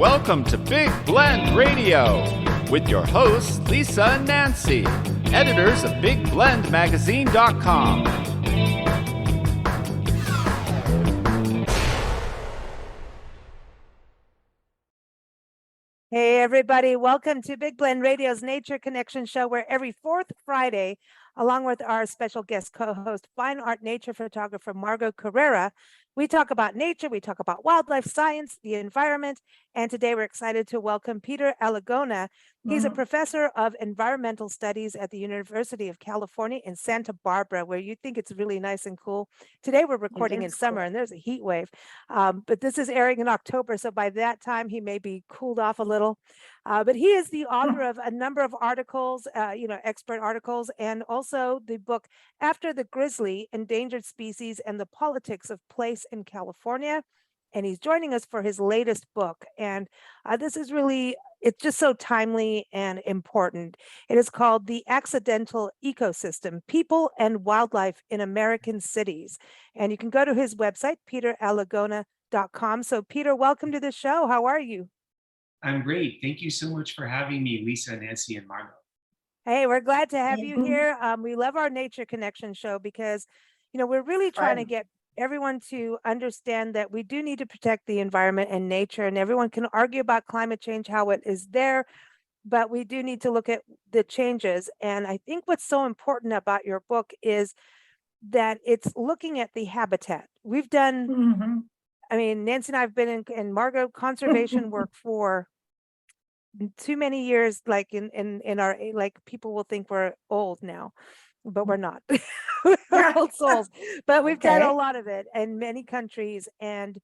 Welcome to Big Blend Radio with your hosts, Lisa and Nancy, editors of BigBlendMagazine.com. Hey everybody, welcome to Big Blend Radio's Nature Connection show, where every fourth Friday, along with our special guest co-host, fine art nature photographer Margot Carrera, we talk about nature, we talk about wildlife science, the environment, and today we're excited to welcome Peter Alagona. He's a professor of environmental studies at the University of California in Santa Barbara, where you think it's really nice and cool. Today we're recording in summer and there's a heat wave, but this is airing in October, so by that time he may be cooled off a little. But he is the author of a number of articles, expert articles, and also the book After the Grizzly, Endangered Species and the Politics of Place in California. And he's joining us for his latest book. And this is really, it's just so timely and important. It is called The Accidental Ecosystem, People and Wildlife in American Cities. And you can go to his website, peteralagona.com. So Peter, welcome to the show. How are you? I'm great. Thank you so much for having me, Lisa, Nancy, and Margot. Hey, we're glad to have you here. We love our Nature Connection show because, we're really trying to get everyone to understand that we do need to protect the environment and nature, and everyone can argue about climate change, how it is there, but we do need to look at the changes. And I think what's so important about your book is that it's looking at the habitat. We've done, Nancy and I have been in Margot conservation work for too many years, like in our, like people will think we're old now, but we're not. We're old souls, but we've done a lot of it in many countries. And,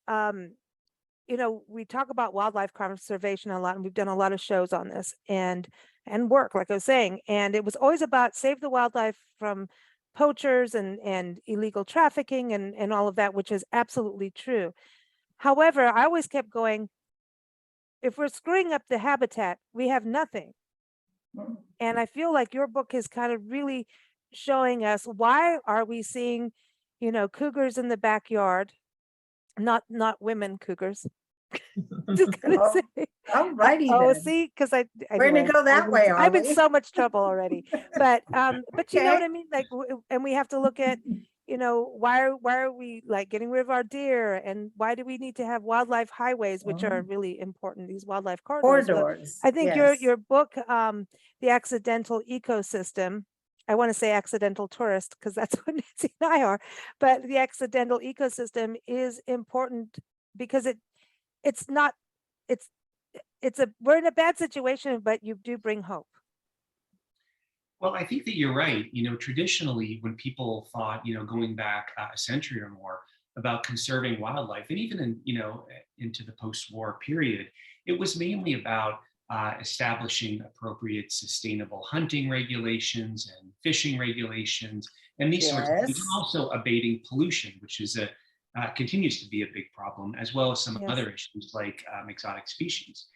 we talk about wildlife conservation a lot, and we've done a lot of shows on this and work, like I was saying, and it was always about save the wildlife from poachers and illegal trafficking and all of that, which is absolutely true. However, I always kept going, if we're screwing up the habitat, we have nothing. And I feel like your book is kind of really showing us, why are we seeing, cougars in the backyard, not women cougars. Just gonna say. I'm righty Oh, then. see, because We're gonna go that way, I'm in we? so much trouble already. But you know Okay. what I mean? Like, and we have to look at, why are we like getting rid of our deer, and why do we need to have wildlife highways, which are really important, these wildlife corridors. Corridors. I think yes. your book, The Accidental Ecosystem, I want to say accidental tourist because that's what Nancy and I are, but the accidental ecosystem is important because we're in a bad situation, but you do bring hope. Well, I think that you're right. Traditionally, when people thought, going back a century or more about conserving wildlife, and even into the post-war period, it was mainly about establishing appropriate sustainable hunting regulations and fishing regulations and these sorts of things, and also abating pollution, which is continues to be a big problem, as well as some other issues like exotic species.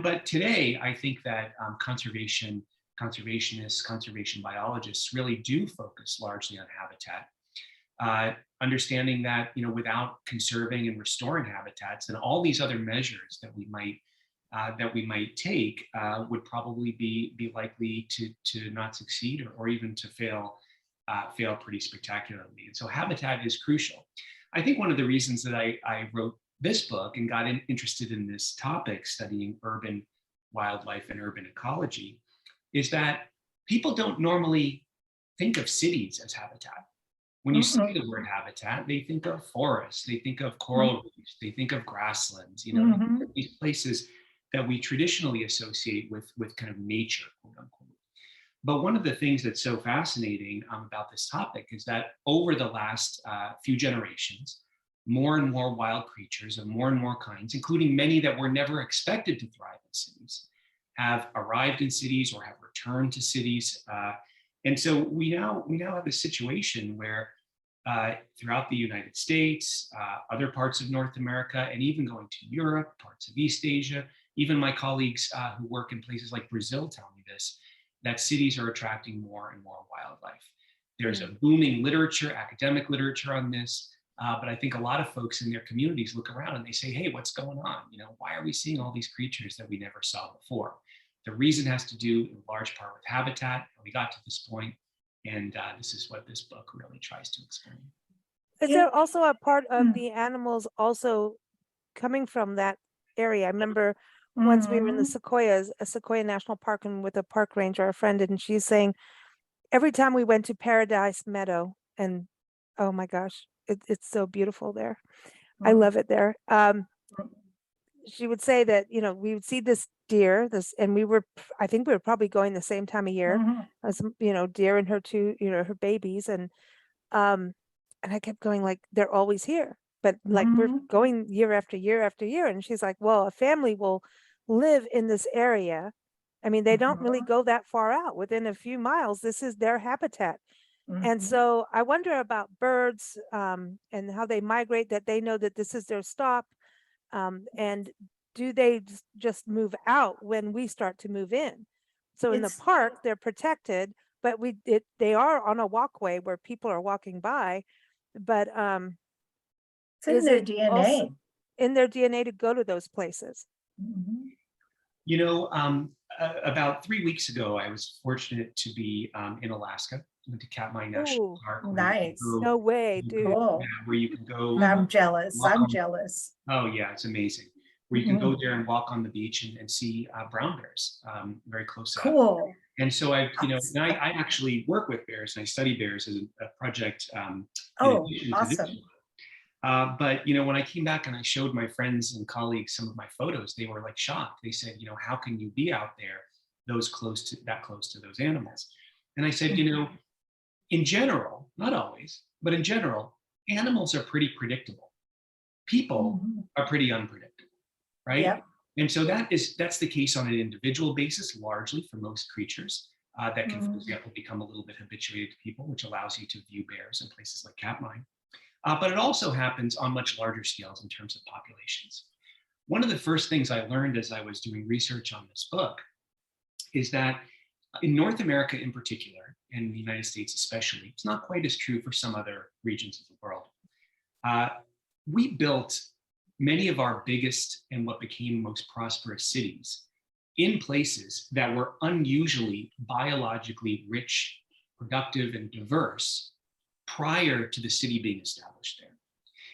But today, I think that conservationists, conservation biologists really do focus largely on habitat, understanding that without conserving and restoring habitats, and all these other measures that we might take would probably be likely to not succeed or even to fail pretty spectacularly. And so habitat is crucial. I think one of the reasons that I wrote this book and got interested in this topic, studying urban wildlife and urban ecology, is that people don't normally think of cities as habitat. When you say the word habitat, they think of forests, they think of coral reefs, they think of grasslands, these places that we traditionally associate with kind of nature, quote unquote. But one of the things that's so fascinating about this topic is that over the last few generations, more and more wild creatures of more and more kinds, including many that were never expected to thrive in cities, have arrived in cities or have returned to cities. And so we now have a situation where throughout the United States, other parts of North America, and even going to Europe, parts of East Asia, even my colleagues who work in places like Brazil tell me this, that cities are attracting more and more wildlife. There's a booming literature, academic literature on this. But I think a lot of folks in their communities look around and they say, hey, what's going on? Why are we seeing all these creatures that we never saw before? The reason has to do in large part with habitat. We got to this point, and this is what this book really tries to explain. Is there also a part of the animals also coming from that area? I remember once we were in the Sequoias, a Sequoia National Park, and with a park ranger, a friend, and she's saying every time we went to Paradise Meadow, and oh my gosh, it's so beautiful there. I love it there. She would say that, we would see this deer, and I think we were probably going the same time of year as, deer and her two, her babies. And I kept going like, they're always here, but like we're going year after year after year. And she's like, well, a family will live in this area. I mean, they don't really go that far out. Within a few miles, this is their habitat. And so I wonder about birds and how they migrate, that they know that this is their stop. And do they just move out when we start to move in? So in the park, they're protected, but they are on a walkway where people are walking by. But it's in their DNA. In their DNA to go to those places? About 3 weeks ago, I was fortunate to be in Alaska. Went to Katmai National Park. Nice. No way, dude. Cool. Where you can go. I'm jealous. I'm jealous. Oh yeah, it's amazing. Where you can go there and walk on the beach and see brown bears very close up. Cool. And so I actually work with bears and I study bears as a project. Awesome. But when I came back and I showed my friends and colleagues some of my photos, they were like shocked. They said, how can you be out there that close to those animals? And I said, in general, not always, but in general, animals are pretty predictable. People are pretty unpredictable, right? Yep. And so that's the case on an individual basis, largely for most creatures that can, for example, become a little bit habituated to people, which allows you to view bears in places like Katmai. But it also happens on much larger scales in terms of populations. One of the first things I learned as I was doing research on this book is that in North America in particular, and the United States especially, it's not quite as true for some other regions of the world. We built many of our biggest and what became most prosperous cities in places that were unusually biologically rich, productive, and diverse prior to the city being established there.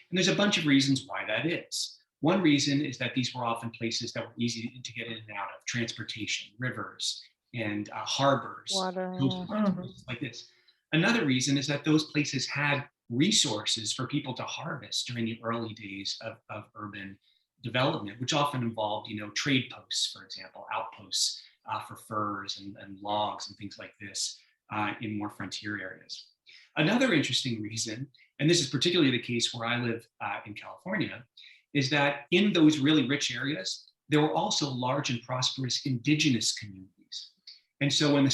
And there's a bunch of reasons why that is. One reason is that these were often places that were easy to get in and out of: transportation, rivers, and harbors, water, places like this. Another reason is that those places had resources for people to harvest during the early days of urban development, which often involved, trade posts, for example, outposts for furs and logs and things like this in more frontier areas. Another interesting reason, and this is particularly the case where I live in California, is that in those really rich areas, there were also large and prosperous indigenous communities. And so when the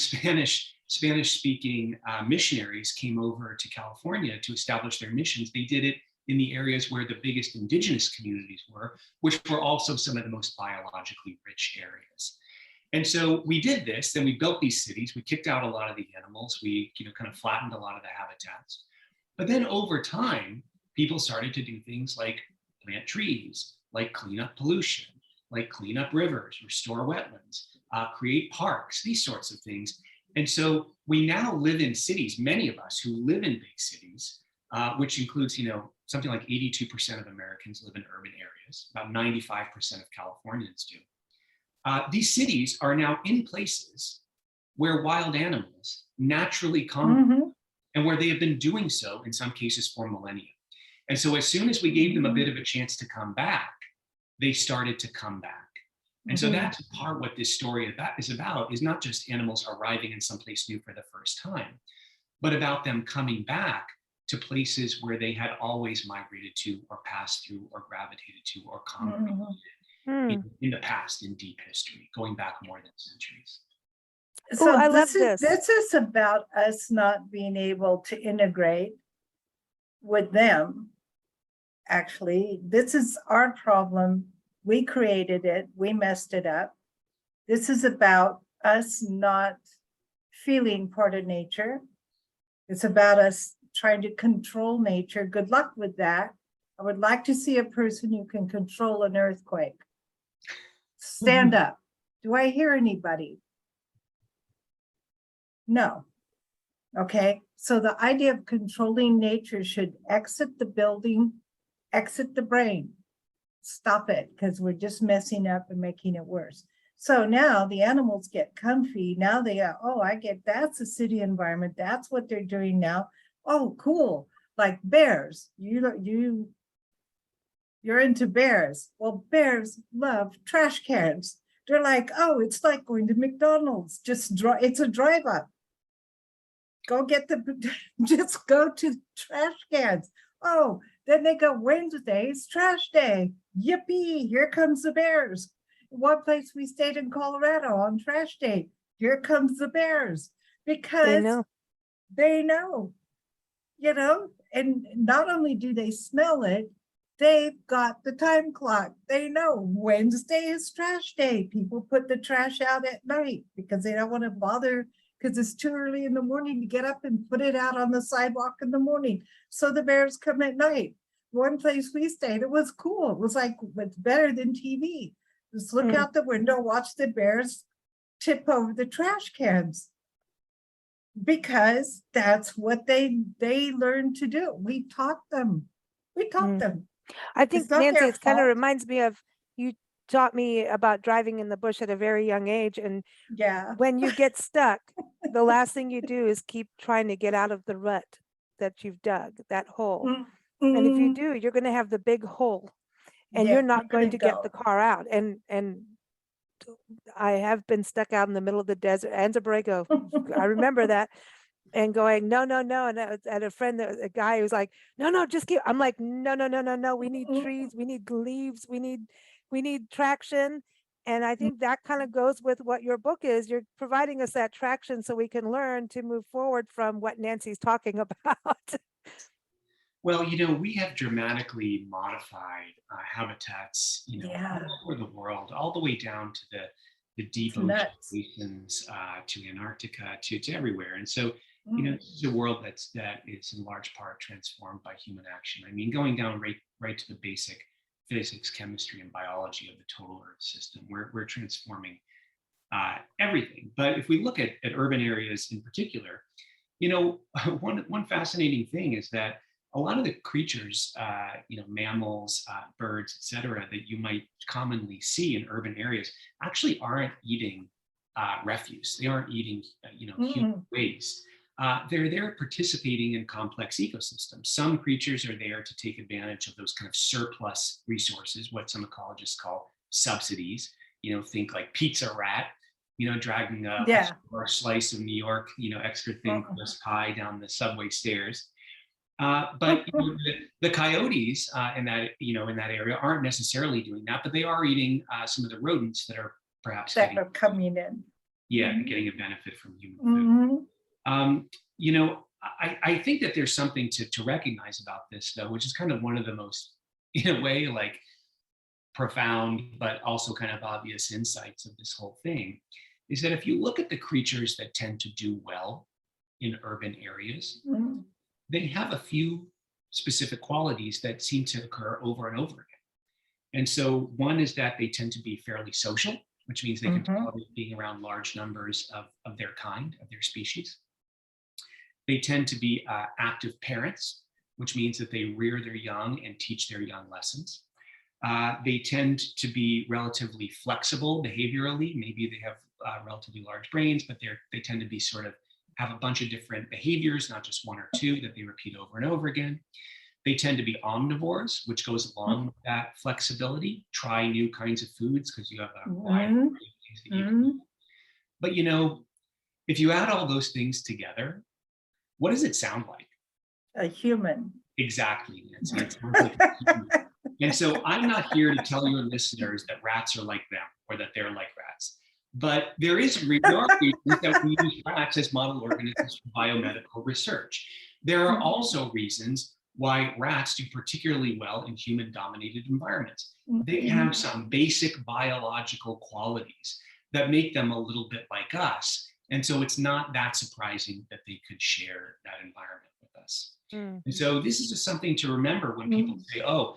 Spanish-speaking missionaries came over to California to establish their missions, they did it in the areas where the biggest indigenous communities were, which were also some of the most biologically rich areas. And so we did this, then we built these cities, we kicked out a lot of the animals, we kind of flattened a lot of the habitats. But then over time, people started to do things like plant trees, like clean up pollution, like clean up rivers, restore wetlands, create parks, these sorts of things. And so we now live in cities, many of us who live in big cities, which includes, something like 82% of Americans live in urban areas, about 95% of Californians do. These cities are now in places where wild animals naturally come and where they have been doing so in some cases for millennia. And so as soon as we gave them a bit of a chance to come back, they started to come back. And so that's part what this story is about, is not just animals arriving in someplace new for the first time, but about them coming back to places where they had always migrated to or passed through or gravitated to or congregated in the past, in deep history, going back more than centuries. So I love this. This is about us not being able to integrate with them. Actually, this is our problem. We created it. We messed it up. This is about us not feeling part of nature. It's about us trying to control nature. Good luck with that. I would like to see a person who can control an earthquake. Stand up. Do I hear anybody? No. Okay, so the idea of controlling nature should exit the building, exit the brain. Stop it, because we're just messing up and making it worse. So now the animals get comfy. Now they are, oh, I get, that's a city environment. That's what they're doing now. Oh, cool. Like bears. You're into bears. Well, bears love trash cans. They're like, oh, it's like going to McDonald's. It's a drive up. Go get just go to trash cans. Oh, then they go, Wednesday's trash day. Yippee, here comes the bears. One place we stayed in Colorado on trash day, here comes the bears. Because they know, and not only do they smell it, they've got the time clock. They know Wednesday is trash day. People put the trash out at night because they don't want to bother, because it's too early in the morning to get up and put it out on the sidewalk in the morning. So the bears come at night. One place we stayed, it was cool. It was like, it's better than TV. Just look out the window, watch the bears tip over the trash cans. Because that's what they learned to do. We taught them. I think, It's not Nancy, their it kind of fault. reminds me of, you taught me about driving in the bush at a very young age. And Yeah. when you get stuck, the last thing you do is keep trying to get out of the rut that you've dug, that hole. And if you do, you're going to have the big hole, and you're not going to get the car out. And I have been stuck out in the middle of the desert, Anza-Borrego. I remember that, and going, no. And I had a friend, a guy who was like, no, just keep. I'm like, no. We need trees, we need leaves, we need traction. And I think that kind of goes with what your book is. You're providing us that traction so we can learn to move forward from what Nancy's talking about. Well, we have dramatically modified habitats, all over the world, all the way down to the deep ocean basins, to Antarctica, to everywhere. And so, this is a world that is in large part transformed by human action. I mean, going down right to the basic physics, chemistry, and biology of the total Earth system, we're transforming everything. But if we look at urban areas in particular, one fascinating thing is that a lot of the creatures, mammals, birds, etc., that you might commonly see in urban areas actually aren't eating refuse. They aren't eating, human waste. They're there participating in complex ecosystems. Some creatures are there to take advantage of those kind of surplus resources, what some ecologists call subsidies. Think like pizza rat, dragging or a slice of New York, extra thin crust pie down the subway stairs. But the coyotes in that area aren't necessarily doing that, but they are eating some of the rodents that are perhaps are coming in. Yeah, getting a benefit from human food. I think that there's something to recognize about this, though, which is kind of one of the most, in a way, like profound, but also kind of obvious insights of this whole thing, is that if you look at the creatures that tend to do well in urban areas, they have a few specific qualities that seem to occur over and over again. And so one is that they tend to be fairly social, which means they can tolerate being around large numbers of their kind, of their species. They tend to be active parents, which means that they rear their young and teach their young lessons. They tend to be relatively flexible behaviorally. Maybe they have relatively large brains, but they tend to be have a bunch of different behaviors, not just one or two that they repeat over and over again. They tend to be omnivores, which goes along with that flexibility. Try new kinds of foods because you have a wide variety of things that you can eat. But if you add all those things together, what does it sound like? A human. Exactly, Nancy. It sounds like a human. And so I'm not here to tell your listeners that rats are like them or that they're like rats. But there are reasons that we use rats as model organisms for biomedical research. There are also reasons why rats do particularly well in human-dominated environments. They have some basic biological qualities that make them a little bit like us. And so it's not that surprising that they could share that environment with us. Mm. And so this is just something to remember when people say, oh,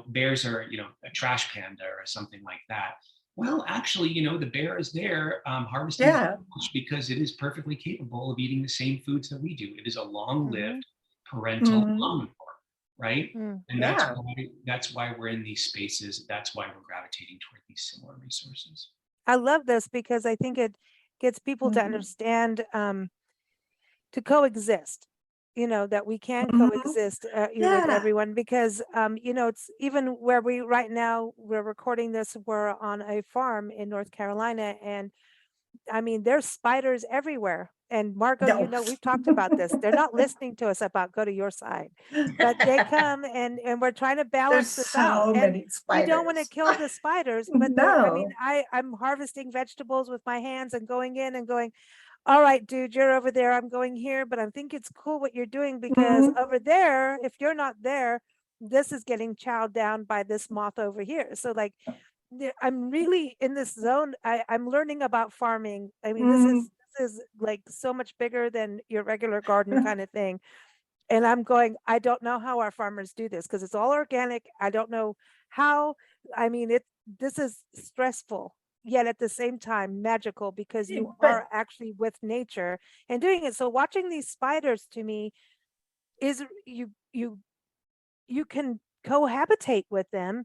bears are, a trash panda or something like that. Well, actually, the bear is there harvesting Yeah. because it is perfectly capable of eating the same foods that we do. It is a long-lived parental Mhm. omnivore, right? Mm. And Yeah. that's why we're in these spaces. That's why we're gravitating toward these similar resources. I love this because I think it gets people to Mhm. understand to coexist, that we can Mhm. coexist with Yeah. everyone because, it's even where right now we're recording this, we're on a farm in North Carolina, and I mean, there's spiders everywhere. And Margot, No. we've talked about this. They're not listening to us about go to your side, but they come and we're trying to There's balance this out. so And many we don't want to spiders. kill the spiders, but I mean, No. I'm harvesting vegetables with my hands and going in and going, all right, dude, you're over there. I'm going here, but I think it's cool what you're doing because Mhm. over there, if you're not there, this is getting chowed down by this moth over here. So like, I'm really in this zone. I'm learning about farming. I mean, Mhm. this is like so much bigger than your regular garden kind of thing. And I'm going, I don't know how our farmers do this because it's all organic. I don't know how. I mean, this is stressful, yet at the same time magical because you But are actually with nature and doing it. So watching these spiders to me is you can cohabitate with them.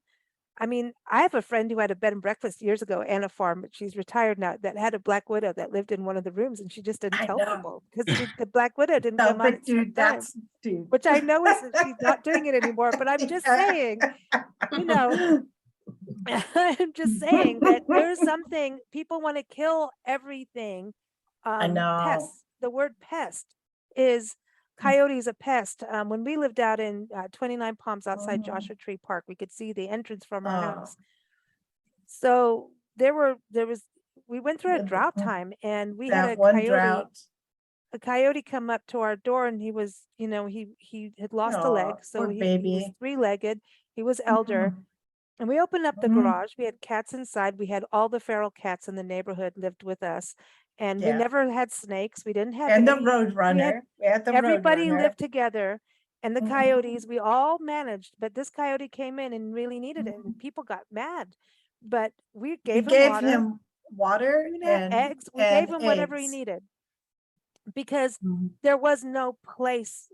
I mean, I have a friend who had a bed and breakfast years ago and a farm, but she's retired now, that had a black widow that lived in one of the rooms, and she just didn't I tell know. people because the black widow didn't No, come out but at certain dude, times, dude. which I know is that she's not doing it anymore. But I'm just saying, you know, I'm just saying that there's something people want to kill everything. I know. Pests. The word pest is coyote's a pest. When we lived out in 29 Palms outside Mhm. Joshua Tree Park, we could see the entrance from our Oh, house. So there was we went through a drought mhm. time and we had That one drought. a coyote come up to our door and he was, he had lost a Oh, leg, so poor he was baby. three-legged, he was elder. Mhm. And we opened up the Mhm. garage. We had cats inside. We had all the feral cats in the neighborhood lived with us. And we Yeah. never had snakes. We didn't have And the any, road we had runner. We had the road everybody runner. lived together. And the Mhm. coyotes, we all managed, but this coyote came in and really needed it. And Mhm. people got mad. But we We gave him gave water, him water tuna, and eggs. We gave him whatever he eggs. needed because Mhm. there was no place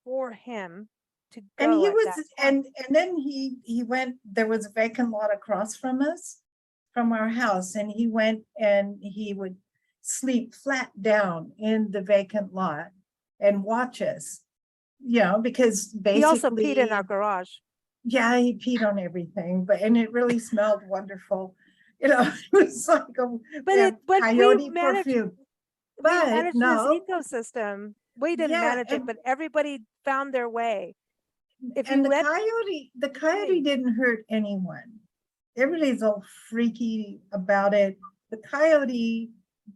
for him to And go he at was, that time. and then he went, there was a vacant lot across from us, from our house, and he went and he would sleep flat down in the vacant lot and watch us, because He also peed in our basically, garage. yeah, he peed on everything, and it really smelled wonderful. It was like But coyote perfume. we But managed this no, ecosystem. We didn't yeah, manage it, but everybody found their way. If and you the let coyote hey, didn't hurt anyone. Everybody's all freaky about it. The coyote,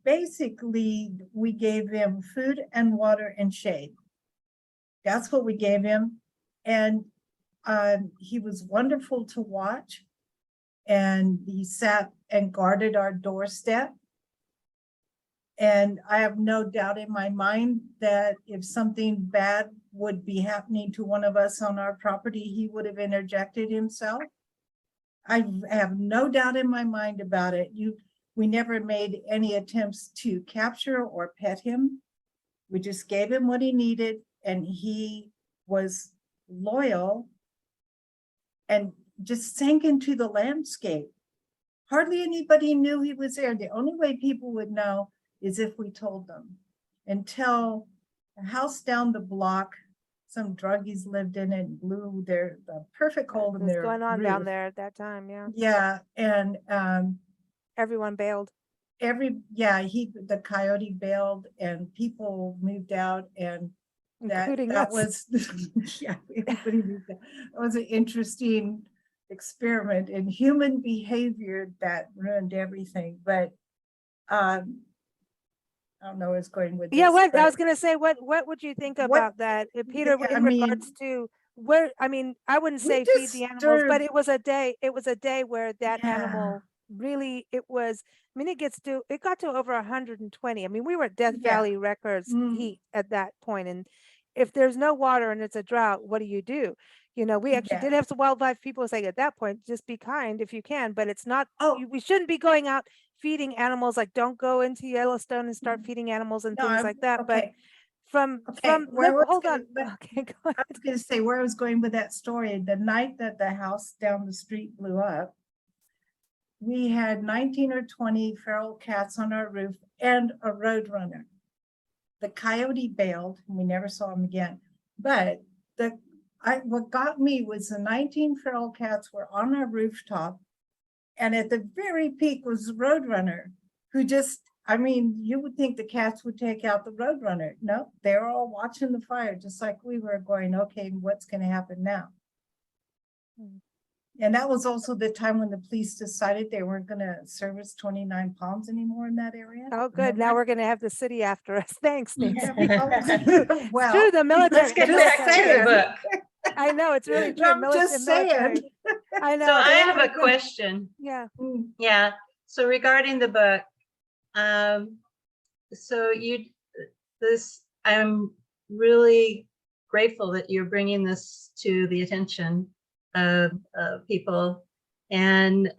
basically, we gave him food and water and shade. That's what we gave him. And he was wonderful to watch. And he sat and guarded our doorstep. And I have no doubt in my mind that if something bad would be happening to one of us on our property, he would have interjected himself. I have no doubt in my mind about it. We never made any attempts to capture or pet him. We just gave him what he needed, and he was loyal and just sank into the landscape. Hardly anybody knew he was there. The only way people would know is if we told them. Until a house down the block, some druggies lived in it and blew the perfect hole in was their going on down roof. there at that time, yeah. Yeah, and Everyone bailed. the coyote bailed and people moved out, and Including that us. was yeah, everybody moved out. It was an interesting experiment in human behavior that ruined everything. But I don't know where it's going with Yeah, this, what I was but gonna say, what would you think what about that, Peter, I in regards mean, to where, I mean, I wouldn't we say feed the animals, but disturbed. it was a day where that Yeah, animal really, I mean, it got to over 120. I mean, we were at Death yeah. Valley Records Mm, heat at that point, and if there's no water and it's a drought, what do you do? You know, we actually Yeah. did have some wildlife people saying at that point, just be kind if you can, but it's not, Oh, we shouldn't be going out feeding animals. Like, don't go into Yellowstone and start feeding animals and no, things like that. But okay. from, Okay, hold on. Okay, go I ahead. was gonna say where I was going with that story, the night that the house down the street blew up, we had 19 or 20 feral cats on our roof and a roadrunner. The coyote bailed and we never saw him again. But what got me was the 19 feral cats were on our rooftop. And at the very peak was the roadrunner who just, I mean, you would think the cats would take out the roadrunner. No, they're all watching the fire, just like we were going, okay, what's going to happen now? And that was also the time when the police decided they weren't going to service 29 Palms anymore in that area. Oh, good. Now we're going to have the city after us. Thanks, Nancy. It's Well, true, the military. Let's get the back to military. the book. I know, it's really true. I'm just saying. military. I know. So I they have were a good. question. Yeah. Yeah. So regarding the book, so I'm really grateful that you're bringing this to the attention of people, and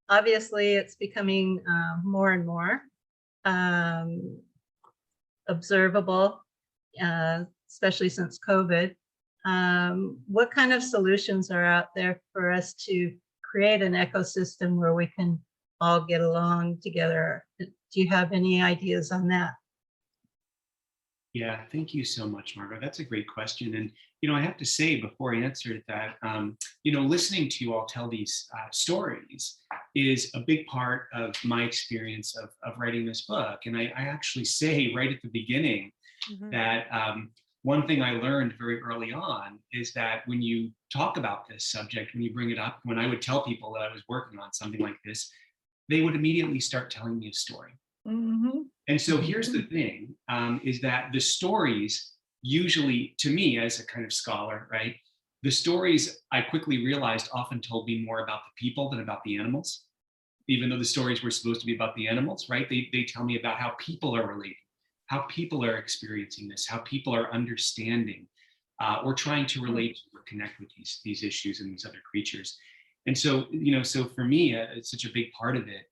obviously it's becoming more and more observable, especially since COVID. What kind of solutions are out there for us to create an ecosystem where we can all get along together? Do you have any ideas on that? Yeah, thank you so much, Margot. That's a great question. And, I have to say before I answer that, listening to you all tell these stories is a big part of my experience of writing this book. And I actually say right at the beginning that one thing I learned very early on is that when you talk about this subject, when you bring it up, when I would tell people that I was working on something like this, they would immediately start telling me a story. And so here's the thing, is that the stories usually, to me as a kind of scholar, right, the stories I quickly realized often told me more about the people than about the animals. Even though the stories were supposed to be about the animals, right? They tell me about how people are relating, how people are experiencing this, how people are understanding or trying to relate or connect with these issues and these other creatures. And so, so for me, it's such a big part of it.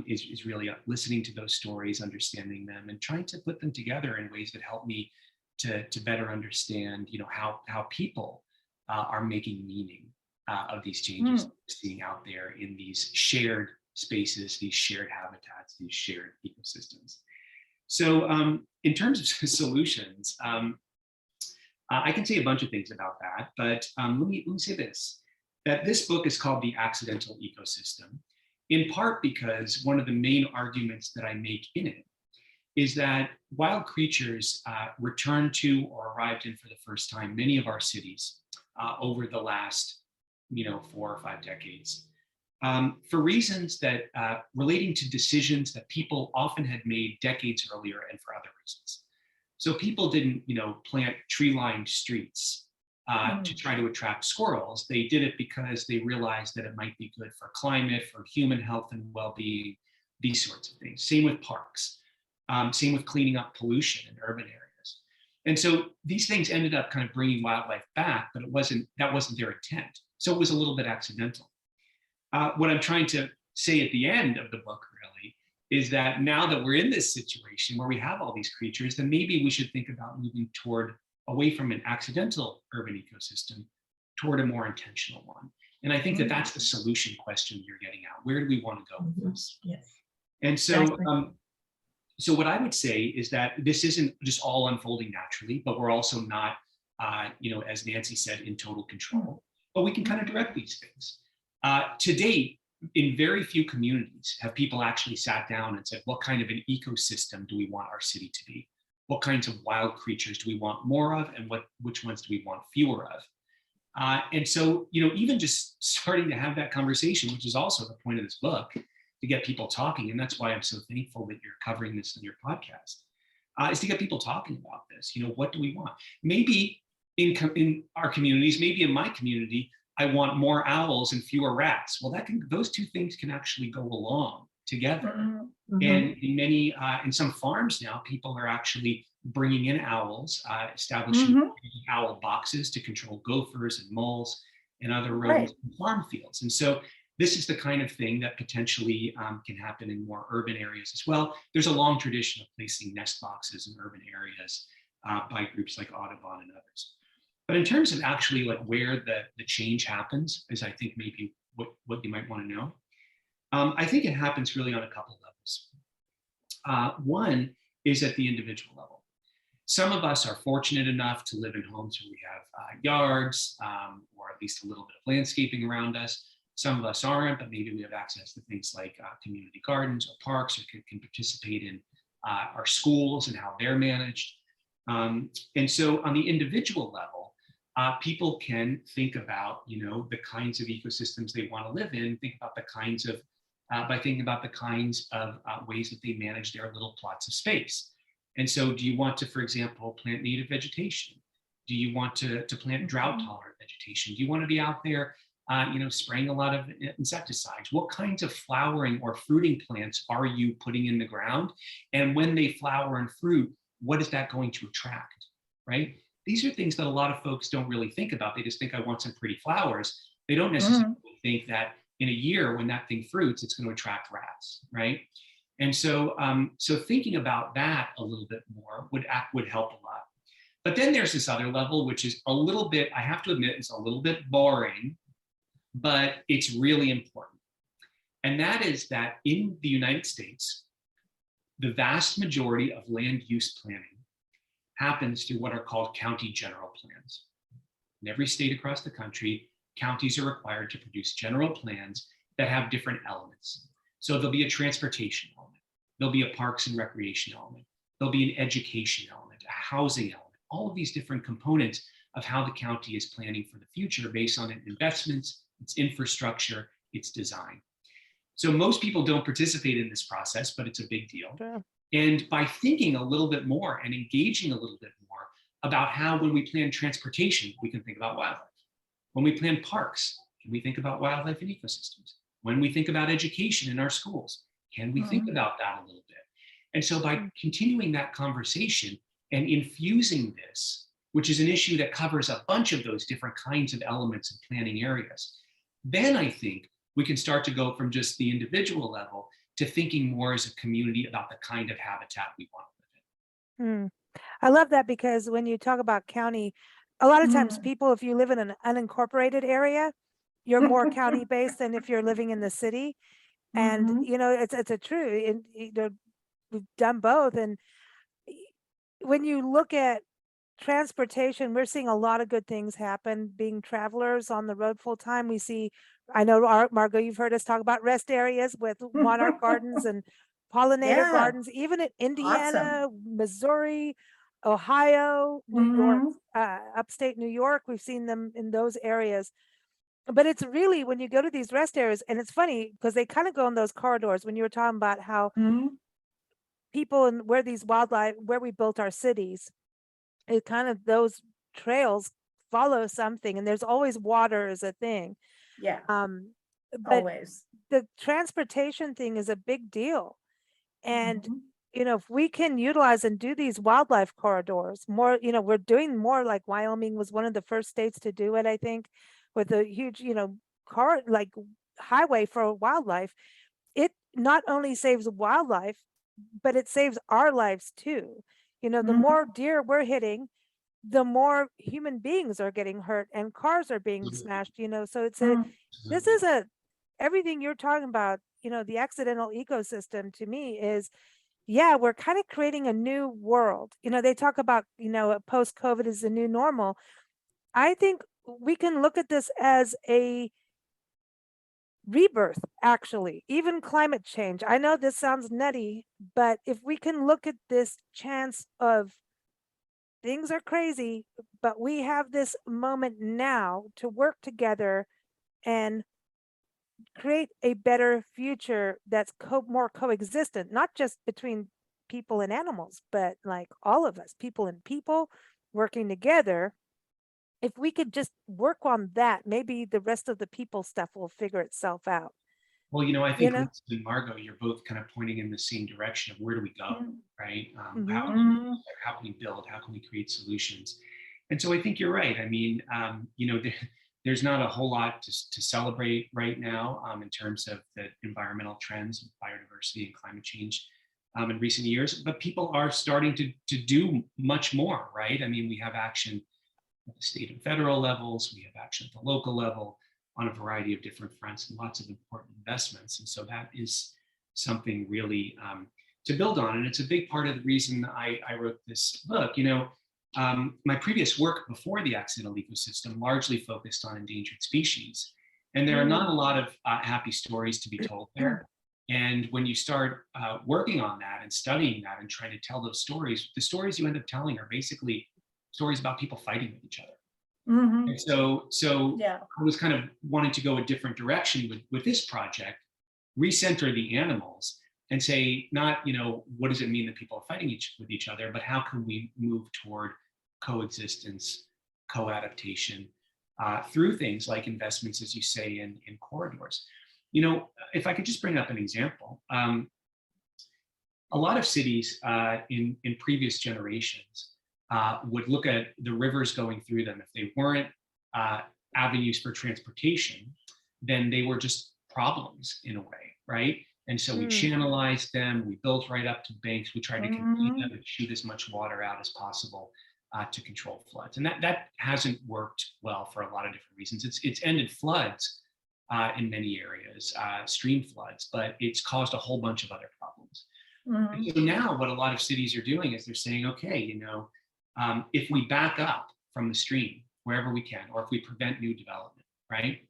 Is really listening to those stories, understanding them, and trying to put them together in ways that help me to better understand, how people are making meaning of these changes we're seeing out there in these shared spaces, these shared habitats, these shared ecosystems. So in terms of solutions, I can say a bunch of things about that, but let me say this, that this book is called The Accidental Ecosystem, in part because one of the main arguments that I make in it is that wild creatures returned to or arrived in for the first time many of our cities over the last 4 or 5 decades for reasons that relating to decisions that people often had made decades earlier and for other reasons. So people didn't plant tree-lined streets to try to attract squirrels. They did it because they realized that it might be good for climate, for human health and well-being, these sorts of things. Same with parks. Same with cleaning up pollution in urban areas. And so these things ended up kind of bringing wildlife back, but that wasn't their intent. So it was a little bit accidental. What I'm trying to say at the end of the book really is that now that we're in this situation where we have all these creatures, then maybe we should think about moving away from an accidental urban ecosystem toward a more intentional one. And I think that that's the solution question you're getting at. Where do we want to go with this? Yes. And so, Exactly. So what I would say is that this isn't just all unfolding naturally, but we're also not, as Nancy said, in total control, but we can kind of direct these things. To date, in very few communities have people actually sat down and said, what kind of an ecosystem do we want our city to be? What kinds of wild creatures do we want more of, and which ones do we want fewer of? And so, even just starting to have that conversation, which is also the point of this book, to get people talking, and that's why I'm so thankful that you're covering this in your podcast, is to get people talking about this. What do we want? Maybe in our communities, maybe in my community, I want more owls and fewer rats. Well, those two things can actually go along together. And in some farms now, people are actually bringing in owls, establishing Mhm. owl boxes to control gophers and moles and other Right. rodents in farm fields. And so this is the kind of thing that potentially can happen in more urban areas as well. There's a long tradition of placing nest boxes in urban areas by groups like Audubon and others. But in terms of actually like where the change happens, is I think maybe what you might want to know. I think it happens really on a couple levels. One is at the individual level. Some of us are fortunate enough to live in homes where we have yards or at least a little bit of landscaping around us. Some of us aren't, but maybe we have access to things like community gardens or parks, or can participate in our schools and how they're managed. And so on the individual level, people can think about, the kinds of ecosystems they want to live in, think about the kinds of, by thinking about the kinds of ways that they manage their little plots of space. And so do you want to, for example, plant native vegetation? Do you want to plant drought tolerant vegetation? Do you want to be out there, spraying a lot of insecticides? What kinds of flowering or fruiting plants are you putting in the ground? And when they flower and fruit, what is that going to attract, right? These are things that a lot of folks don't really think about. They just think, I want some pretty flowers. They don't necessarily think that in a year when that thing fruits, it's going to attract rats, right? And so, so thinking about that a little bit more would help a lot. But then there's this other level, which is a little bit, I have to admit, it's a little bit boring, but it's really important. And that is that in the United States, the vast majority of land use planning happens through what are called county general plans. In every state across the country, counties are required to produce general plans that have different elements. So there'll be a transportation element, there'll be a parks and recreation element, there'll be an education element, a housing element, all of these different components of how the county is planning for the future based on its investments, its infrastructure, its design. So most people don't participate in this process, but it's a big deal. Sure. And by thinking a little bit more and engaging a little bit more about how, when we plan transportation, we can think about wildlife. When we plan parks, can we think about wildlife and ecosystems? When we think about education in our schools, can we think about that a little bit? And so by continuing that conversation and infusing this, which is an issue that covers a bunch of those different kinds of elements and planning areas, then I think we can start to go from just the individual level to thinking more as a community about the kind of habitat we want to live in. I love that, because when you talk about county, a lot of times people, if you live in an unincorporated area, you're more county based than if you're living in the city. And, it's a true, we've done both. And when you look at transportation, we're seeing a lot of good things happen. Being travelers on the road full time, we see, I know, Margot, you've heard us talk about rest areas with monarch gardens and pollinator gardens, even in Indiana, Missouri, Ohio, New York, upstate New York, we've seen them in those areas. But it's really, when you go to these rest areas, and it's funny because they kind of go in those corridors when you were talking about how people and where these wildlife, where we built our cities, it kind of, those trails follow something, and there's always water as a thing. Yeah, But always. the transportation thing is a big deal. And, if we can utilize and do these wildlife corridors more, we're doing more, like Wyoming was one of the first states to do it, I think, with a huge, like highway for wildlife. It not only saves wildlife, but it saves our lives too. The more deer we're hitting, the more human beings are getting hurt and cars are being smashed, so it's this is everything you're talking about, the accidental ecosystem, to me is, we're kind of creating a new world. They talk about, post-COVID is the new normal. I think we can look at this as a rebirth, actually, even climate change. I know this sounds nutty, but if we can look at this chance of, things are crazy, but we have this moment now to work together and create a better future that's more coexistent, not just between people and animals, but like all of us, people and people working together. If we could just work on that, maybe the rest of the people stuff will figure itself out. Well, I you think know? Lisa and Margot, you're both kind of pointing in the same direction of where do we go, right? Mhm. How can we build? How can we create solutions? And so I think you're right. I mean, there's not a whole lot to celebrate right now in terms of the environmental trends, biodiversity and climate change in recent years, but people are starting to do much more, right? I mean, we have action at the state and federal levels, we have action at the local level on a variety of different fronts and lots of important investments. And so that is something really to build on. And it's a big part of the reason I wrote this book. My previous work before the accidental ecosystem largely focused on endangered species. And there are not a lot of happy stories to be told there. And when you start working on that and studying that and trying to tell those stories, the stories you end up telling are basically stories about people fighting with each other. And so Yeah. I was kind of wanting to go a different direction with this project, recenter the animals and say, not, what does it mean that people are fighting with each other, but how can we move toward coexistence, co-adaptation through things like investments, as you say, in corridors. If I could just bring up an example, a lot of cities in previous generations would look at the rivers going through them. If they weren't avenues for transportation, then they were just problems in a way, right? And so we channelized them, we built right up to banks, we tried to contain them and shoot as much water out as possible to control floods. And that hasn't worked well for a lot of different reasons. It's ended floods in many areas, stream floods, but it's caused a whole bunch of other problems. And so now what a lot of cities are doing is they're saying, okay, if we back up from the stream wherever we can, or if we prevent new development, right?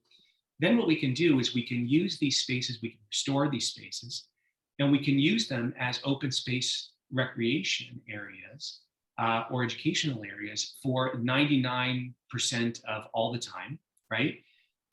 Then what we can do is we can use these spaces, we can restore these spaces, and we can use them as open space recreation areas or educational areas for 99% of all the time, right?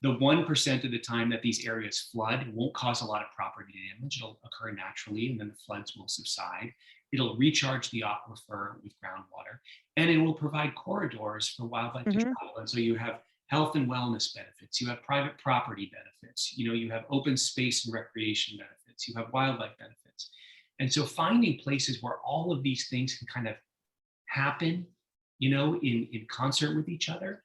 The 1% of the time that these areas flood, it won't cause a lot of property damage. It'll occur naturally, and then the floods will subside. It'll recharge the aquifer with groundwater, and it will provide corridors for wildlife to travel. And so you have health and wellness benefits, you have private property benefits, you have open space and recreation benefits, you have wildlife benefits. And so finding places where all of these things can kind of happen, in concert with each other.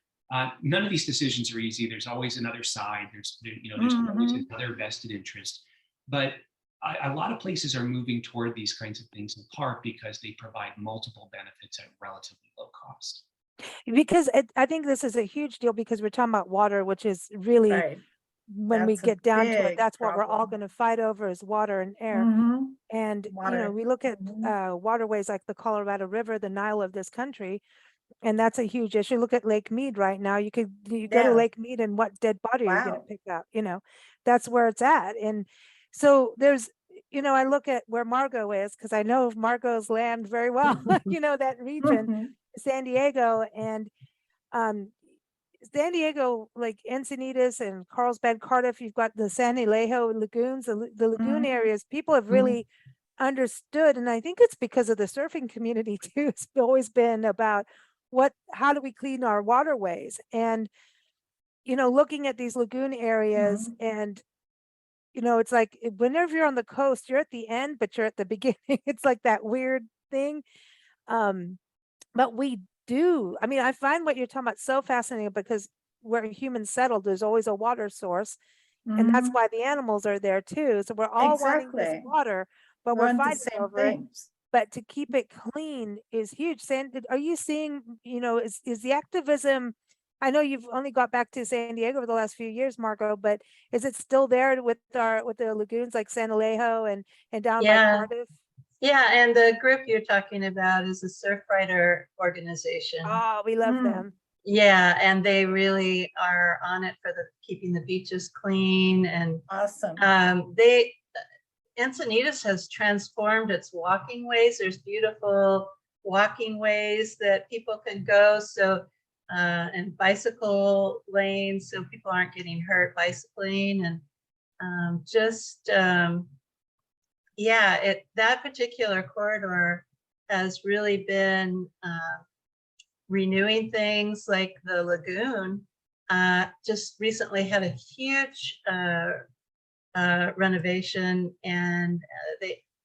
None of these decisions are easy. There's always another side. There's always another vested interest. But a lot of places are moving toward these kinds of things in part because they provide multiple benefits at relatively low cost. Because I think this is a huge deal because we're talking about water, which is really, Right. when we That's a get down to it, big that's what we're all problem. going to fight over is water and air. And, Water. we look at waterways like the Colorado River, the Nile of this country, and that's a huge issue. Look at Lake Mead right now. You go to Yeah. Lake Mead and what dead body are you going Wow. to pick up? That's where it's at. And so there's, I look at where Margot is because I know Margot's land very well, that region, San Diego, and San Diego, like Encinitas and Carlsbad, Cardiff, you've got the San Elijo lagoons, the lagoon areas. People have really understood, and I think it's because of the surfing community too. It's always been about how do we clean our waterways, and looking at these lagoon areas, and it's like whenever you're on the coast, you're at the end, but you're at the beginning. It's like that weird thing. But we do. I mean, I find what you're talking about so fascinating because where humans settled, there's always a water source. And that's why the animals are there too. So we're all wanting this Exactly. water, but We we're want the fighting same over it. things. But to keep it clean is huge. Are you seeing, is the activism, I know you've only got back to San Diego over the last few years, Margot, but is it still there with the lagoons like San Elijo and down by Yeah. Cardiff? Yeah, and the group you're talking about is a Surfrider organization. Oh, we love them. Yeah, and they really are on it for keeping the beaches clean, and Awesome. Encinitas has transformed its walking ways. There's beautiful walking ways that people can go. So and bicycle lanes, so people aren't getting hurt bicycling, and that particular corridor has really been renewing things. Like the lagoon just recently had a huge renovation, and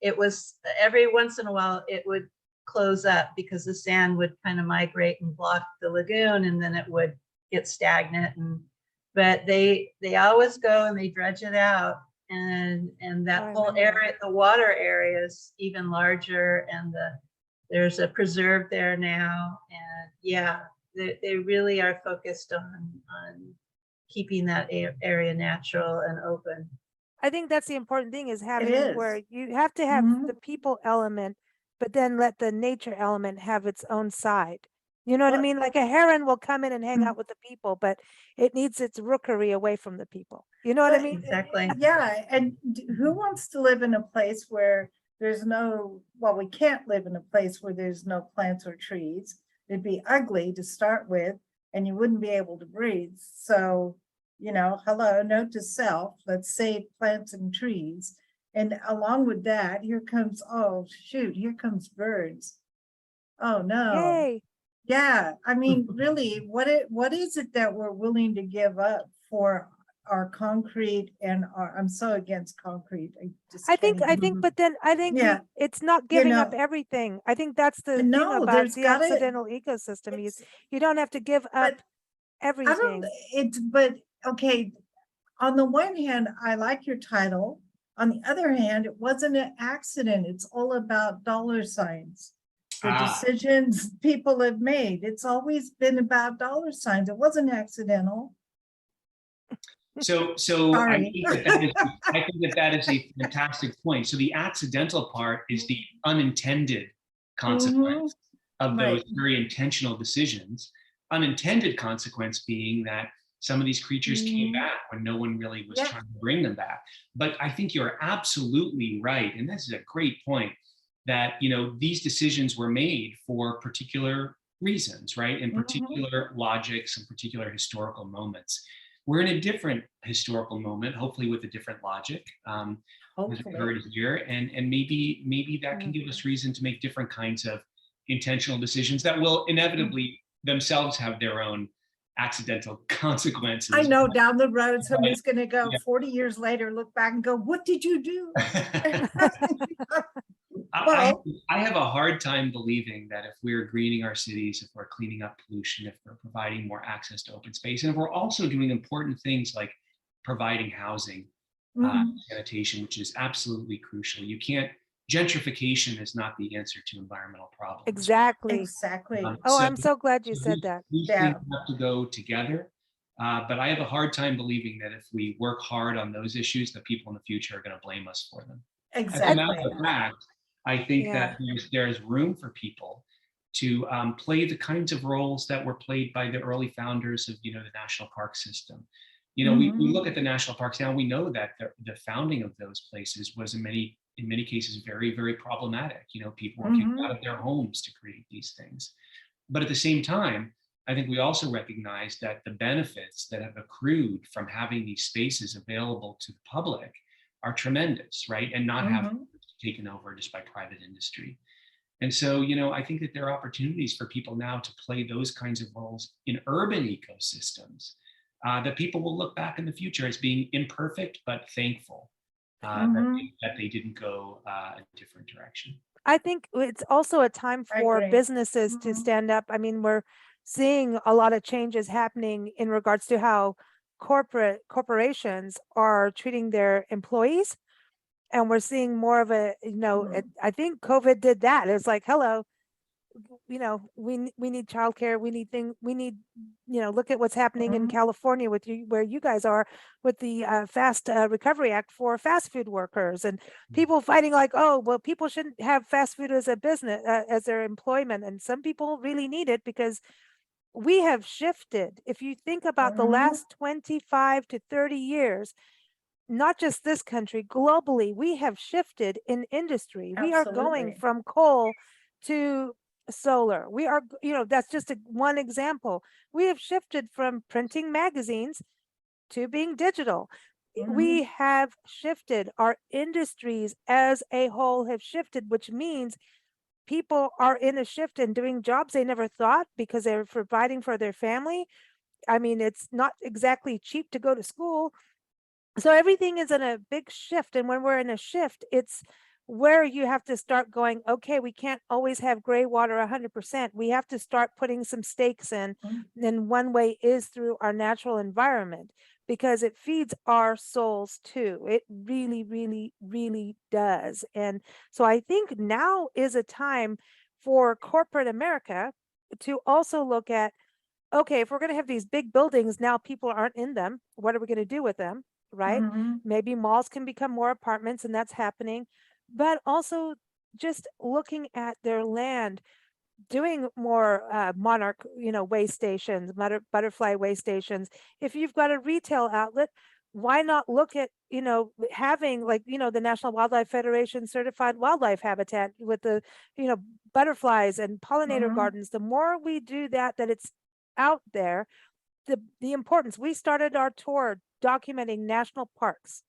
it was every once in a while it would close up because the sand would kind of migrate and block the lagoon, and then it would get stagnant. But they always go and they dredge it out, and that I whole remember area, the water area is even larger, and there's a preserve there now, and yeah, they really are focused on keeping that area natural and open. I think that's the important thing, is having is. where you have to have Mhm. the people element, but then let the nature element have its own side. You know what I Well- mean? Like a heron will come in and hang Mhm. out with the people, but it needs its rookery away from the people. You know what I But, mean? Exactly. Yeah, and who wants to live in a place where there's no, well, we can't live in a place where there's no plants or trees. It'd be ugly to start with, and you wouldn't be able to breathe. So, hello, note to self, let's save plants and trees. And along with that, here comes, oh, shoot, here comes birds. Oh, no. Yay. Yeah, I mean, really, what is it that we're willing to give up for our concrete and I'm so against concrete. I think, but then I think Yeah. it's not giving up everything. I think that's the thing No, about there's the gotta- accidental ecosystem. You don't have to give up But I everything. don't, but okay, on the one hand, I like your title. On the other hand, it wasn't an accident. It's all about dollar signs. The decisions people have made. It's always been about dollar signs. It wasn't accidental. So Sorry. I think that is a fantastic point. So the accidental part is the unintended consequence of those Right. very intentional decisions. Unintended consequence being that some of these creatures came back when no one really was Yeah. trying to bring them back. But I think you're absolutely right, and this is a great point, that these decisions were made for particular reasons, right? And particular logics and particular historical moments. We're in a different historical moment, hopefully with a different logic, as we Hopefully. heard here, and maybe that can give us reason to make different kinds of intentional decisions that will inevitably themselves have their own accidental consequences. I know down the road, somebody's gonna go Yeah. 40 years later, look back and go, what did you do? I have a hard time believing that if we're greening our cities, if we're cleaning up pollution, if we're providing more access to open space, and if we're also doing important things like providing housing, sanitation, which is absolutely crucial. Gentrification is not the answer to environmental problems. Exactly. Exactly. Oh, I'm so glad you said that. These things have to go together. But I have a hard time believing that if we work hard on those issues, the people in the future are going to blame us for them. As a Exactly. matter of fact, I think that there's room for people to play the kinds of roles that were played by the early founders of the national park system. We look at the national parks now. We know that the founding of those places was in many cases very, very problematic. People were kicked out of their homes to create these things. But at the same time, I think we also recognize that the benefits that have accrued from having these spaces available to the public are tremendous, right? And not having taken over just by private industry. And so, I think that there are opportunities for people now to play those kinds of roles in urban ecosystems that people will look back in the future as being imperfect, but thankful that they didn't go a different direction. I think it's also a time I for agree. businesses to stand up. I mean, we're seeing a lot of changes happening in regards to how corporations are treating their employees. And we're seeing more of a, I think COVID did that. It's like, hello, we need childcare. We need, look at what's happening in California with you, where you guys are with the Fast Recovery Act for fast food workers, and people fighting like, oh, well, people shouldn't have fast food as a business, as their employment. And some people really need it because we have shifted. If you think about the last 25 to 30 years, not just this country, globally, we have shifted in industry. We are going Absolutely. from coal to solar. We are, that's just one example. We have shifted from printing magazines to being digital. We have shifted. Our industries as a whole have shifted, which means people are in a shift and doing jobs they never thought because they're providing for their family. I mean, it's not exactly cheap to go to school. So everything is in a big shift. And when we're in a shift, it's where you have to start going, okay, we can't always have gray water 100%. We have to start putting some stakes in. Mm. And one way is through our natural environment, because it feeds our souls too. It really, really, really does. And so I think now is a time for corporate America to also look at, okay, if we're going to have these big buildings, now people aren't in them. What are we going to do with them? Right? Mhm. Maybe malls can become more apartments, and that's happening. But also just looking at their land, doing more monarch, way stations, butterfly way stations. If you've got a retail outlet, why not look at, having, like, the National Wildlife Federation certified wildlife habitat with the, butterflies and pollinator Mhm. gardens. The more we do that, that it's out there, the importance. We started our tour documenting national parks,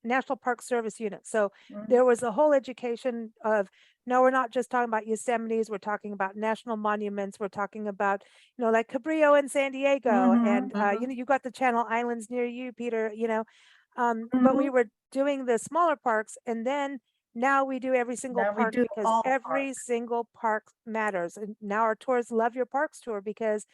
National Park Service units. So Mhm. there was a whole education of, no, we're not just talking about Yosemites, we're talking about national monuments, we're talking about, like Cabrillo in San Diego, Mhm, and mhm. you got the Channel Islands near you, Peter, but we Mhm. were doing the smaller parks, and then now we do every single Now we park, do because all every parks. single park matters. And now our tours Love Your Parks tour, because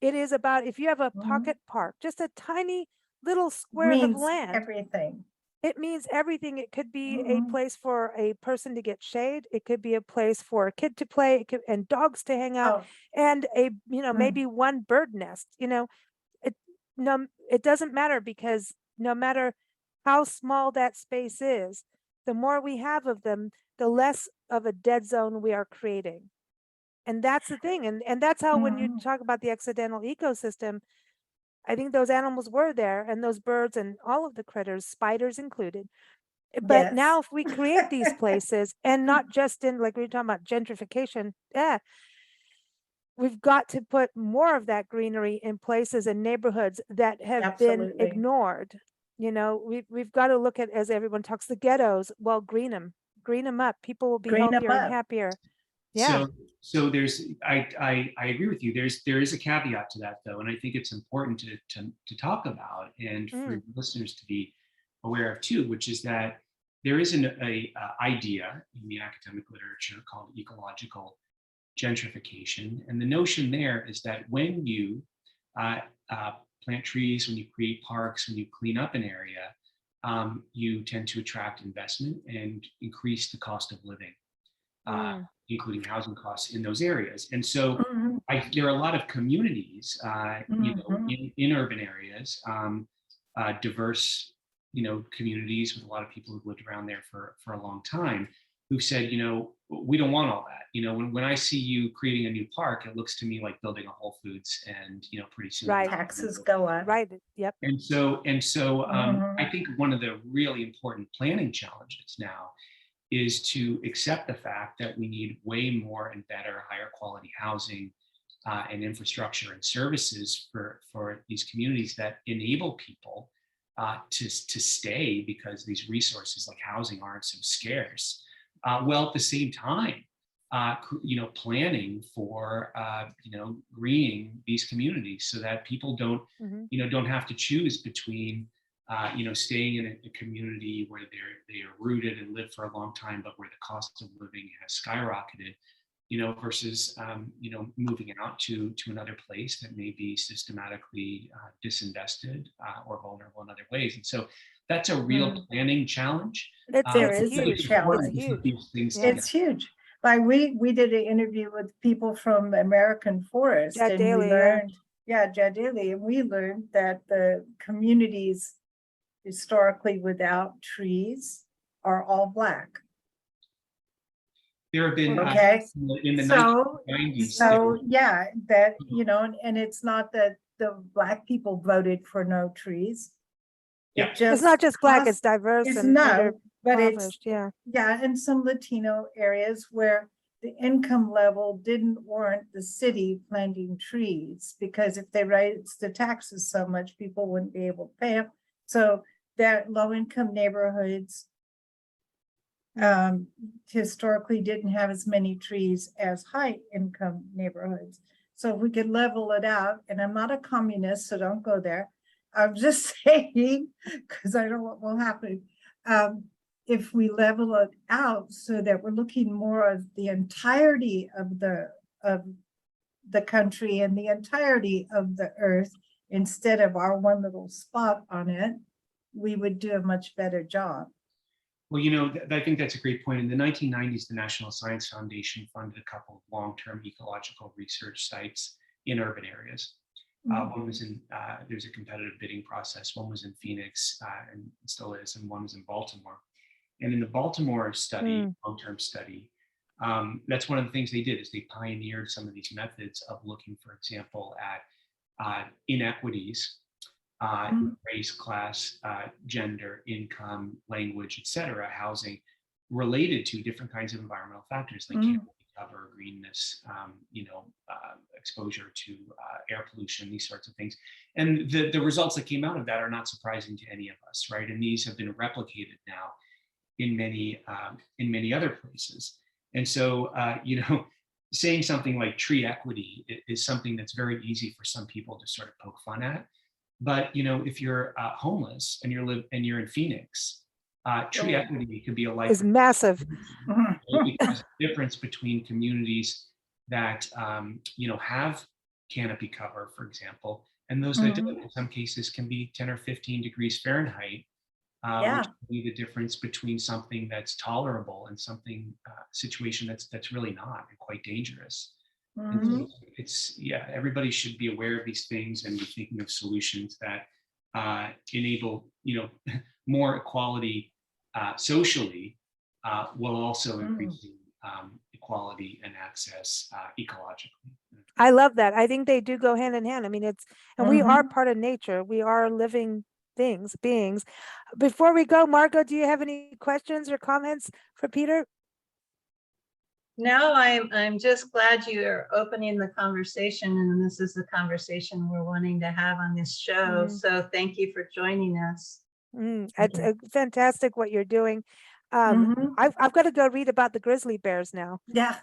it is about, if you have a Mhm. pocket park, just a tiny little square of Means land, everything. it means everything. It could be a Mhm. place for a person to get shade. It could be a place for a kid to play, and dogs to hang out, Oh, and mm, maybe one bird nest. It no, it doesn't matter, because no matter how small that space is, the more we have of them, the less of a dead zone we are creating. And that's the thing. And that's how, when you mhm. talk about the accidental ecosystem, I think those animals were there, and those birds and all of the critters, spiders included. But Yes. now if we create these places, and not just in, like we were talking about gentrification, we've got to put more of that greenery in places and neighborhoods that have been Absolutely. ignored. We've got to look at, as everyone talks, the ghettos. Well, green them up. People will be Green them healthier and up. happier. Yeah. So there's I agree with you. There is a caveat to that though, and I think it's important to talk about and for Mm. listeners to be aware of too, which is that there is a idea in the academic literature called ecological gentrification, and the notion there is that when you uh, uh, plant trees, when you create parks, when you clean up an area, you tend to attract investment and increase the cost of living, Mm. including housing costs in those areas. And so Mhm. there are a lot of communities, Mhm. in urban areas, diverse, communities with a lot of people who've lived around there for a long time, who've said, we don't want all that. When I see you creating a new park, it looks to me like building a Whole Foods, and pretty soon we're Right. not gonna Taxes go go there. up. Right. Yep. And so I Mhm. think one of the really important planning challenges now is to accept the fact that we need way more and better, higher quality housing, and infrastructure and services for these communities that enable people to stay, because these resources like housing aren't so scarce. While at the same time, planning for greening these communities so that people Hmm. don't have to choose between staying in a community where they are rooted and live for a long time, but where the cost of living has skyrocketed, versus moving out to another place that may be systematically disinvested or vulnerable in other ways. And so that's a real Mm. planning challenge. There It's is a It's huge. It's important to challenge. put huge. these things Yeah. together. It's huge. Like we did an interview with people from American Forest, Jack and we Daly, yeah. learned, yeah, Jadili, and we learned that the communities historically without trees are all Black. There have been Okay. in the So, 1990s. so yeah, that, and it's not that the Black people voted for no trees. Yeah. It just It's not just Black, it's cost- diverse it's and no, but it's, underprivileged. Yeah. yeah, in some Latino areas where the income level didn't warrant the city planting trees, because if they raised the taxes so much, people wouldn't be able to pay them. So that low-income neighborhoods historically didn't have as many trees as high-income neighborhoods. So if we could level it out, and I'm not a communist, so don't go there. I'm just saying, because I don't know what will happen. If we level it out so that we're looking more of the entirety of the country and the entirety of the earth instead of our one little spot on it, we would do a much better job. Well, I think that's a great point. In the 1990s, the National Science Foundation funded a couple of long-term ecological research sites in urban areas. One was in, there's a competitive bidding process. One was in Phoenix, and still is, and one was in Baltimore. And in the Baltimore study, long-term study, that's one of the things they did is they pioneered some of these methods of looking, for example, at inequities, race, class, gender, income, language, etc., housing, related to different kinds of environmental factors like canopy cover, greenness, exposure to air pollution, these sorts of things. And the results that came out of that are not surprising to any of us, right? And these have been replicated now in many other places. And so, saying something like tree equity is something that's very easy for some people to sort of poke fun at. But if you're homeless and you're in Phoenix, tree equity could be a life Is massive. because the difference between communities that have canopy cover, for example, and those that don't, in some cases can be 10 or 15 degrees Fahrenheit, which would be the difference between something that's tolerable and something situation that's really not and quite dangerous. And so everybody should be aware of these things and be thinking of solutions that enable more equality socially, while also increasing equality and access ecologically. I love that. I think they do go hand in hand. I mean, and we are part of nature. We are living beings. Before we go, Margot, do you have any questions or comments for Peter? No, I'm just glad you're opening the conversation, and this is the conversation we're wanting to have on this show. So thank you for joining us. It's fantastic what you're doing. I've got to go read about the grizzly bears now. Yeah.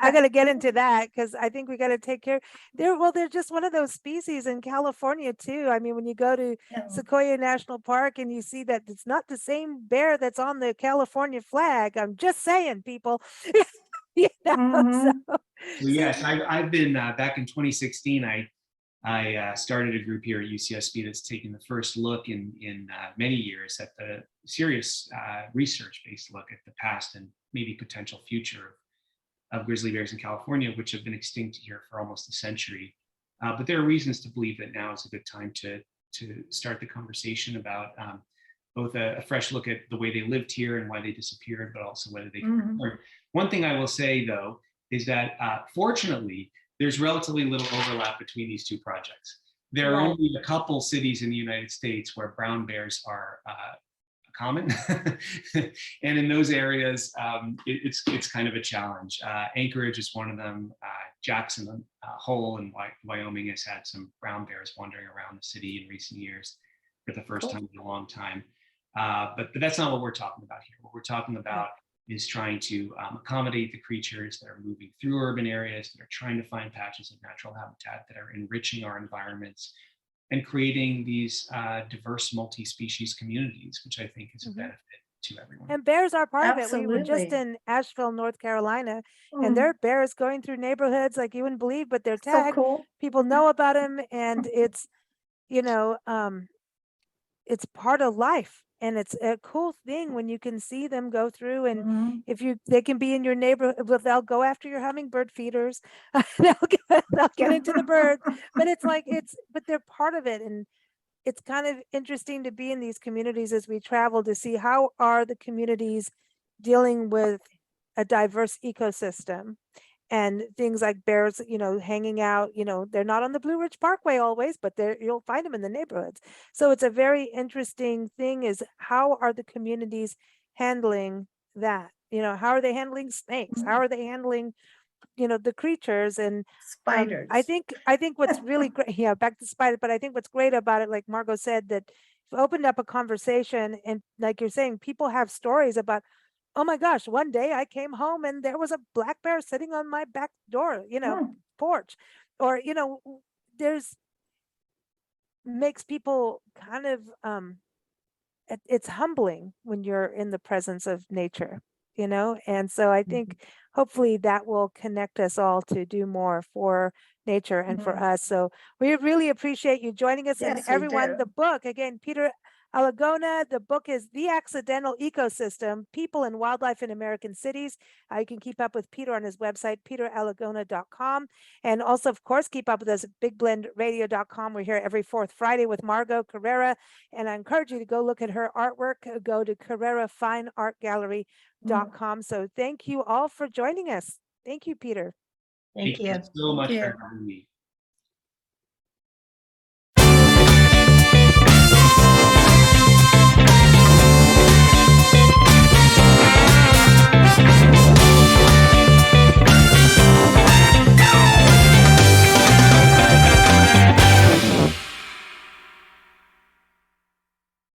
I got to get into that because I think we got to take care. They're just one of those species in California too. I mean, when you go to Sequoia National Park and you see that it's not the same bear that's on the California flag. I'm just saying, people. So yes, I've been back in 2016. I started a group here at UCSB that's taken the first look in many years at the serious research-based look at the past and maybe potential future of grizzly bears in California, which have been extinct here for almost a century. But there are reasons to believe that now is a good time to start the conversation about both a fresh look at the way they lived here and why they disappeared, but also whether they can return. One thing I will say, though, is that fortunately, there's relatively little overlap between these two projects. There are only a couple cities in the United States where brown bears are common. And in those areas, it's kind of a challenge. Anchorage is one of them. Jackson Hole in Wyoming has had some brown bears wandering around the city in recent years for the first time in a long time. But that's not what we're talking about here. What we're talking about is trying to accommodate the creatures that are moving through urban areas, that are trying to find patches of natural habitat, that are enriching our environments, and creating these diverse multi-species communities, which I think is a benefit to everyone. And bears are part of it. We were just in Asheville, North Carolina, and there are bears going through neighborhoods like you wouldn't believe, but they're tagged. So cool. People know about them, and it's, it's part of life. And it's a cool thing when you can see them go through, and they can be in your neighborhood, they'll go after your hummingbird feeders. they'll get into the birds, but but they're part of it. And it's kind of interesting to be in these communities as we travel to see how are the communities dealing with a diverse ecosystem. And things like bears, hanging out, they're not on the Blue Ridge Parkway always, but you'll find them in the neighborhoods. So it's a very interesting thing is how are the communities handling that? How are they handling snakes? How are they handling, the creatures and spiders? I think what's really great, back to spiders, but I think what's great about it, like Margot said, that you've opened up a conversation and like you're saying, people have stories about, oh my gosh, one day I came home and there was a black bear sitting on my back door, porch, or, there's makes people kind of it's humbling when you're in the presence of nature, and so I think hopefully that will connect us all to do more for nature and for us. So we really appreciate you joining us. And Yes, we everyone, the do. book again, Peter Alagona, the book is The Accidental Ecosystem, People and Wildlife in American Cities. You can keep up with Peter on his website, peteralagona.com. And also, of course, keep up with us at bigblendradio.com. We're here every fourth Friday with Margot Carrera. And I encourage you to go look at her artwork. Go to carrerafineartgallery.com. So thank you all for joining us. Thank you, Peter. Thank you. so much you. for having me.